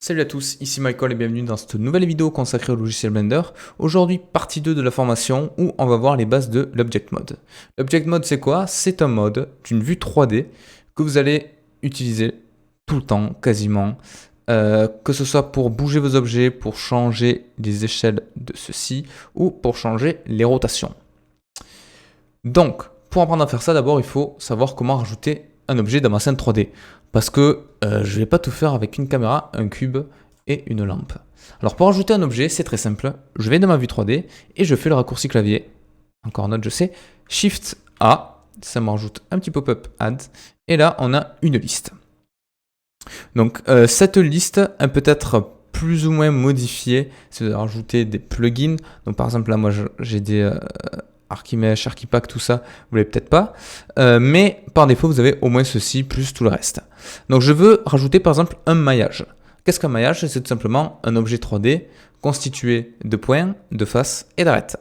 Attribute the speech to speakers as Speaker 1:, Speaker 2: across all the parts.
Speaker 1: Salut à tous, ici Michael et bienvenue dans cette nouvelle vidéo consacrée au logiciel Blender. Aujourd'hui, partie 2 de la formation où on va voir les bases de l'Object Mode. L'Object Mode, c'est quoi? C'est un mode d'une vue 3D que vous allez utiliser tout le temps, quasiment. Que ce soit pour bouger vos objets, pour changer les échelles de ceux-ci ou pour changer les rotations. Donc, pour apprendre à faire ça, d'abord, il faut savoir comment rajouter un objet dans ma scène 3D. Parce que je ne vais pas tout faire avec une caméra, un cube et une lampe. Alors pour ajouter un objet, c'est très simple. Je vais dans ma vue 3D et je fais le raccourci clavier. Encore un autre, je sais. Shift A, ça me rajoute un petit pop-up Add. Et là, on a une liste. Donc cette liste, elle peut être plus ou moins modifiée si vous rajoutez des plugins. Donc par exemple, là, moi, j'ai des... Archimesh, Archipack, tout ça, vous l'avez peut-être pas. Mais par défaut, vous avez au moins ceci plus tout le reste. Donc je veux rajouter par exemple un maillage. Qu'est-ce qu'un maillage? C'est tout simplement un objet 3D constitué de points, de faces et d'arêtes.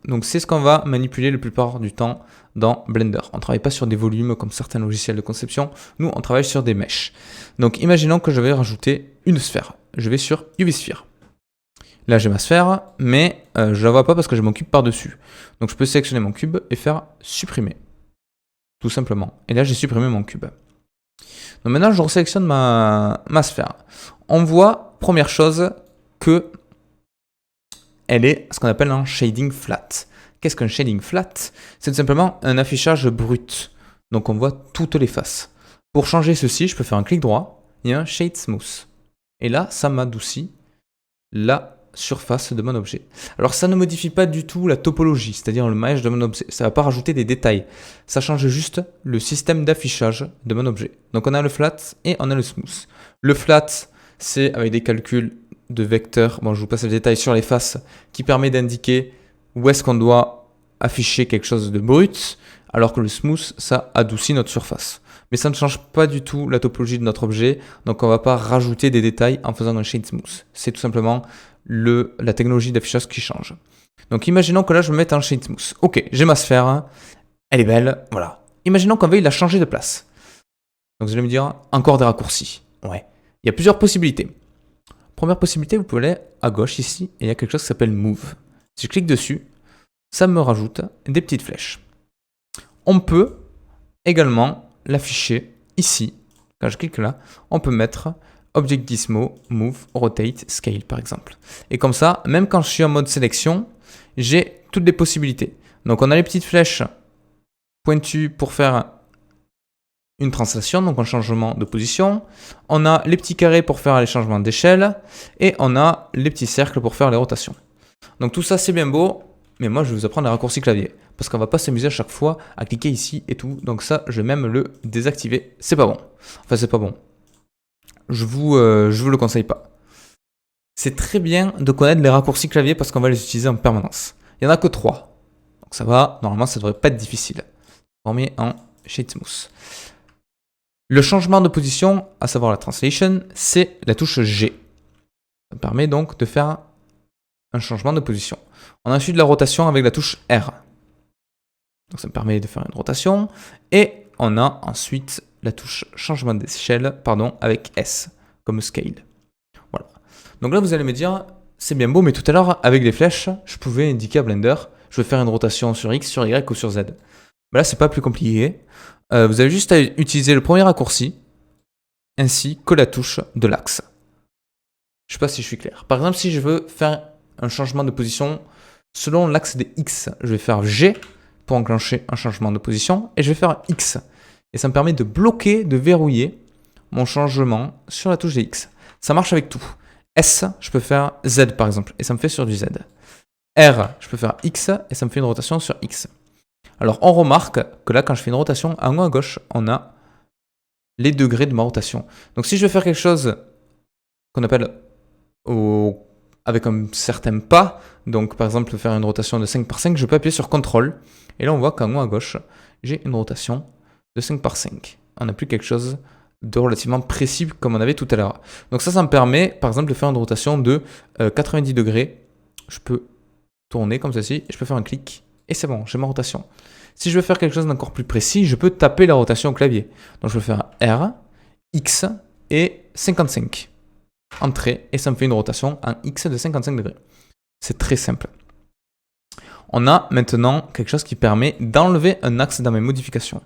Speaker 1: Donc c'est ce qu'on va manipuler la plupart du temps dans Blender. On ne travaille pas sur des volumes comme certains logiciels de conception. Nous, on travaille sur des mèches. Donc imaginons que je vais rajouter une sphère. Je vais sur UV Sphere. Là, j'ai ma sphère, mais je ne la vois pas parce que j'ai mon cube par-dessus. Donc, je peux sélectionner mon cube et faire supprimer. Tout simplement. Et là, j'ai supprimé mon cube. Donc, maintenant, je resélectionne ma sphère. On voit, première chose, que elle est ce qu'on appelle un shading flat. Qu'est-ce qu'un shading flat? C'est tout simplement un affichage brut. Donc, on voit toutes les faces. Pour changer ceci, je peux faire un clic droit et un Shade Smooth. Et là, ça m'adoucit la surface de mon objet. Alors ça ne modifie pas du tout la topologie, c'est-à-dire le maillage de mon objet. Ça ne va pas rajouter des détails. Ça change juste le système d'affichage de mon objet. Donc on a le flat et on a le smooth. Le flat, c'est avec des calculs de vecteurs. Bon, je vous passe le détail sur les faces qui permet d'indiquer où est-ce qu'on doit afficher quelque chose de brut, alors que le smooth, ça adoucit notre surface. Mais ça ne change pas du tout la topologie de notre objet, donc on ne va pas rajouter des détails en faisant un shade smooth. C'est tout simplement la technologie d'affichage qui change. Donc imaginons que là je me mette un shade smooth. Ok, j'ai ma sphère, elle est belle, voilà. Imaginons qu'on veuille la changer de place. Donc vous allez me dire, encore des raccourcis. Ouais, il y a plusieurs possibilités. Première possibilité, vous pouvez aller à gauche ici, et il y a quelque chose qui s'appelle Move. Si je clique dessus, ça me rajoute des petites flèches. On peut également l'afficher ici. Quand je clique là, on peut mettre Object Gizmo, Move, Rotate, Scale par exemple. Et comme ça, même quand je suis en mode sélection, j'ai toutes les possibilités. Donc on a les petites flèches pointues pour faire une translation, donc un changement de position. On a les petits carrés pour faire les changements d'échelle. Et on a les petits cercles pour faire les rotations. Donc tout ça c'est bien beau, mais moi je vais vous apprendre les raccourcis clavier. Parce qu'on va pas s'amuser à chaque fois à cliquer ici et tout. Donc ça, je vais même le désactiver. C'est pas bon. Enfin, c'est pas bon. Je vous le conseille pas. C'est très bien de connaître les raccourcis clavier parce qu'on va les utiliser en permanence. Il n'y en a que 3. Donc ça va, normalement ça devrait pas être difficile. Formé en Shade Smooth. Le changement de position, à savoir la translation, c'est la touche G. Ça permet donc de faire un changement de position. On a ensuite la rotation avec la touche R. Donc ça me permet de faire une rotation. Et on a ensuite la touche changement d'échelle, avec S, comme scale. Voilà. Donc là, vous allez me dire, c'est bien beau, mais tout à l'heure, avec les flèches, je pouvais indiquer à Blender, je veux faire une rotation sur X, sur Y ou sur Z. Mais là, c'est pas plus compliqué. Vous avez juste à utiliser le premier raccourci, ainsi que la touche de l'axe. Je sais pas si je suis clair. Par exemple, si je veux faire un changement de position selon l'axe des X, je vais faire G pour enclencher un changement de position et je vais faire X. Et ça me permet de bloquer, de verrouiller mon changement sur la touche des X. Ça marche avec tout. S, je peux faire Z par exemple et ça me fait sur du Z. R, je peux faire X et ça me fait une rotation sur X. Alors on remarque que là quand je fais une rotation, en haut à gauche, on a les degrés de ma rotation. Donc si je veux faire quelque chose qu'on appelle avec un certain pas, donc par exemple faire une rotation de 5 par 5, je peux appuyer sur CTRL. Et là on voit qu'en haut à gauche, j'ai une rotation de 5 par 5. On n'a plus quelque chose de relativement précis comme on avait tout à l'heure. Donc ça me permet par exemple de faire une rotation de 90 degrés. Je peux tourner comme ceci, je peux faire un clic et c'est bon, j'ai ma rotation. Si je veux faire quelque chose d'encore plus précis, je peux taper la rotation au clavier. Donc je peux faire R, X et 55. en trait et ça me fait une rotation en X de 55 degrés. C'est très simple. On a maintenant quelque chose qui permet d'enlever un axe dans mes modifications.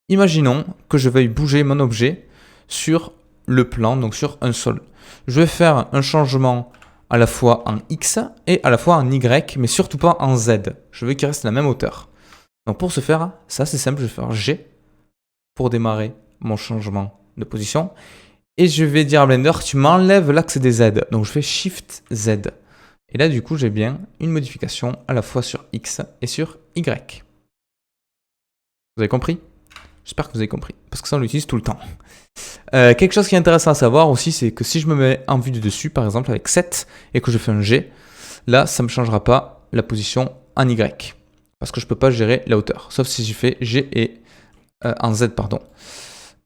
Speaker 1: Imaginons que je veuille bouger mon objet sur le plan, donc sur un sol. Je vais faire un changement à la fois en X et à la fois en Y, mais surtout pas en Z. Je veux qu'il reste la même hauteur. Donc pour ce faire, c'est assez simple, je vais faire G pour démarrer mon changement de position. Et je vais dire à Blender, tu m'enlèves l'axe des Z. Donc je fais Shift Z. Et là, du coup, j'ai bien une modification à la fois sur X et sur Y. Vous avez compris? J'espère que vous avez compris, parce que ça, on l'utilise tout le temps. Quelque chose qui est intéressant à savoir aussi, c'est que si je me mets en vue du dessus, par exemple avec 7, et que je fais un G, là, ça ne me changera pas la position en Y, parce que je ne peux pas gérer la hauteur, sauf si j'ai fait G et en Z, pardon.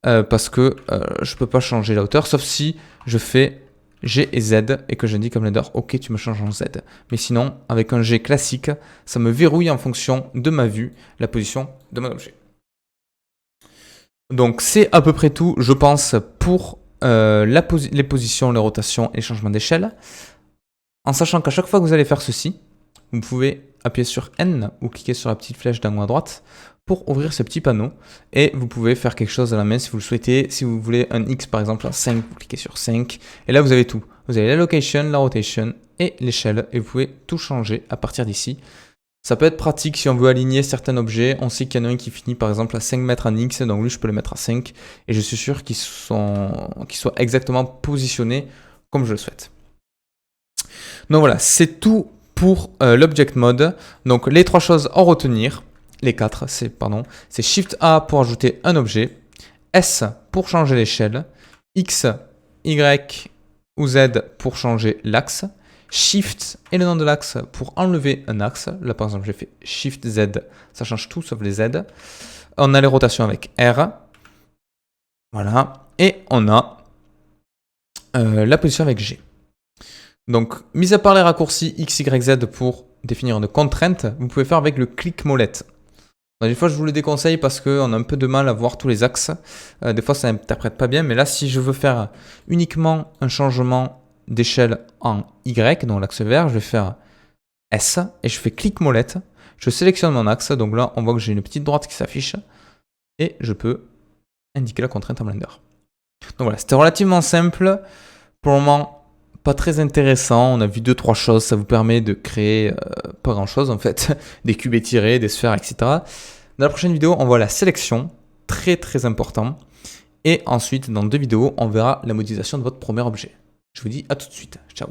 Speaker 1: Parce que je ne peux pas changer la hauteur, sauf si je fais G et Z et que j'indique à Blender, ok, tu me changes en Z. Mais sinon, avec un G classique, ça me verrouille en fonction de ma vue, la position de mon objet. Donc c'est à peu près tout, je pense, pour les positions, les rotations et les changements d'échelle. En sachant qu'à chaque fois que vous allez faire ceci, vous pouvez appuyer sur N ou cliquer sur la petite flèche d'en haut à droite pour ouvrir ce petit panneau. Et vous pouvez faire quelque chose à la main si vous le souhaitez. Si vous voulez un X par exemple en 5, vous cliquez sur 5. Et là vous avez tout. Vous avez la location, la rotation et l'échelle. Et vous pouvez tout changer à partir d'ici. Ça peut être pratique si on veut aligner certains objets. On sait qu'il y en a un qui finit par exemple à 5 mètres en X. Donc lui je peux le mettre à 5. Et je suis sûr qu'ils soient exactement positionnés comme je le souhaite. Donc voilà, c'est tout pour l'Object Mode. Donc les trois choses à retenir, les quatre, c'est Shift A pour ajouter un objet, S pour changer l'échelle, X, Y ou Z pour changer l'axe, Shift et le nom de l'axe pour enlever un axe. Là par exemple j'ai fait Shift Z, ça change tout sauf les Z. On a les rotations avec R. Voilà. Et on a la position avec G. Donc, mis à part les raccourcis X, Y, Z pour définir une contrainte, vous pouvez faire avec le clic molette. Des fois, je vous le déconseille parce qu'on a un peu de mal à voir tous les axes. Des fois, ça n'interprète pas bien. Mais là, si je veux faire uniquement un changement d'échelle en Y, donc l'axe vert, je vais faire S et je fais clic molette. Je sélectionne mon axe. Donc là, on voit que j'ai une petite droite qui s'affiche. Et je peux indiquer la contrainte en Blender. Donc voilà, c'était relativement simple. Pour le moment, pas très intéressant. On a vu 2-3 choses. Ça vous permet de créer pas grand chose en fait. Des cubes étirés, des sphères, etc. Dans la prochaine vidéo, on voit la sélection. Très très important. Et ensuite, dans 2 vidéos, on verra la modélisation de votre premier objet. Je vous dis à tout de suite. Ciao.